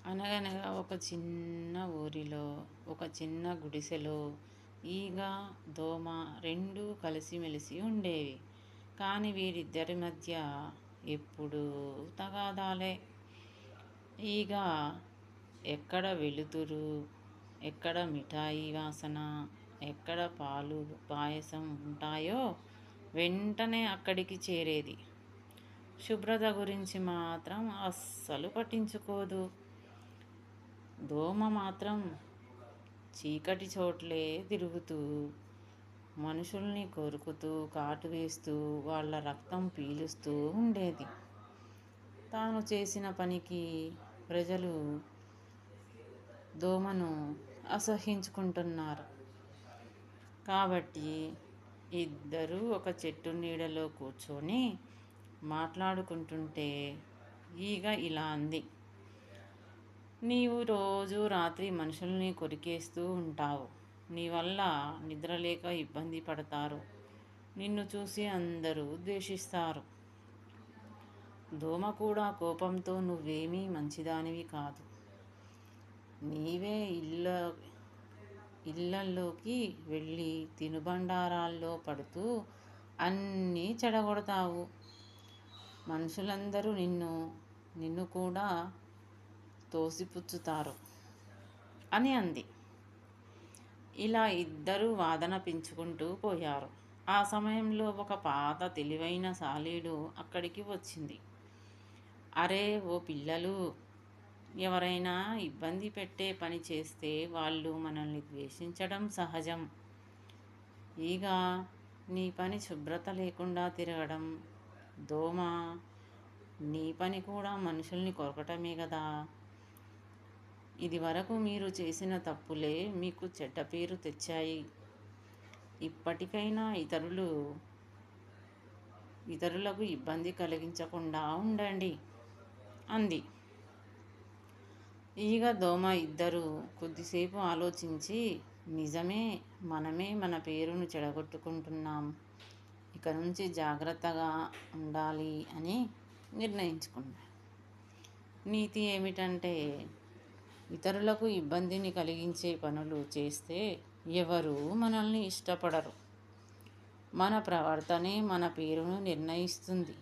అనగనగా ఒక చిన్న ఊరిలో ఒక చిన్న గుడిసెలో ఈగ, దోమ రెండూ కలిసిమెలిసి ఉండేవి. కానీ వీరిద్దరి మధ్య ఎప్పుడూ తగాదాలే. ఈగ ఎక్కడ వెలుతురు, ఎక్కడ మిఠాయి వాసన, ఎక్కడ పాలు పాయసం ఉంటాయో వెంటనే అక్కడికి చేరేది. శుభ్రత గురించి మాత్రం అస్సలు పట్టించుకోదు. దోమ మాత్రం చీకటి చోట్లే తిరుగుతూ మనుషుల్ని కొరుకుతూ కాటు వేస్తూ వాళ్ళ రక్తం పీలుస్తూ ఉండేది. తాను చేసిన పనికి ప్రజలు దోమను అసహ్యించుకుంటున్నారు కాబట్టి ఇద్దరూ ఒక చెట్టు నీడలో కూర్చొని మాట్లాడుకుంటుంటే ఈగ ఇలా అంది: నీవు రోజు రాత్రి మనుషుల్ని కొరికేస్తూ ఉంటావు. నీ వల్ల నిద్రలేక ఇబ్బంది పడతారు. నిన్ను చూసి అందరూ ద్వేషిస్తారు. దోమ కూడా కోపంతో నువ్వేమీ మంచిదానివి కాదు. నీవే ఇళ్ళల్లోకి వెళ్ళి తినుబండారాల్లో పడుతూ అన్నీ చెడగొడతావు. మనుషులందరూ నిన్ను కూడా తోసిపుచ్చుతారు అని అంది. ఇలా ఇద్దరూ వాదన పెంచుకుంటూ పోయారు. ఆ సమయంలో ఒక పాత తెలివైన సాలీడు అక్కడికి వచ్చింది. అరే ఓ పిల్లలు, ఎవరైనా ఇబ్బంది పెట్టే పని చేస్తే వాళ్ళు మనల్ని ద్వేషించడం సహజం. ఈగ నీ పని శుభ్రత లేకుండా తిరగడం, దోమ నీ పని కూడా మనుషుల్ని కొరకటమే కదా. ఇది వరకు మీరు చేసిన తప్పులే మీకు చెడ్డ పేరు తెచ్చాయి. ఇప్పటికైనా ఇతరులకు ఇబ్బంది కలిగించకుండా ఉండండి అంది. ఈగ, దోమ ఇద్దరూ కొద్దిసేపు ఆలోచించి, నిజమే, మనమే మన పేరును చెడగొట్టుకుంటున్నాం. ఇక నుంచి జాగ్రత్తగా ఉండాలి అని నిర్ణయించుకున్నాం. నీతి ఏమిటంటే, ఇతరులకు ఇబ్బందిని కలిగించే పనులు చేస్తే ఎవరూ మనల్ని ఇష్టపడరు. మన ప్రవర్తనే మన పేరును నిర్ణయిస్తుంది.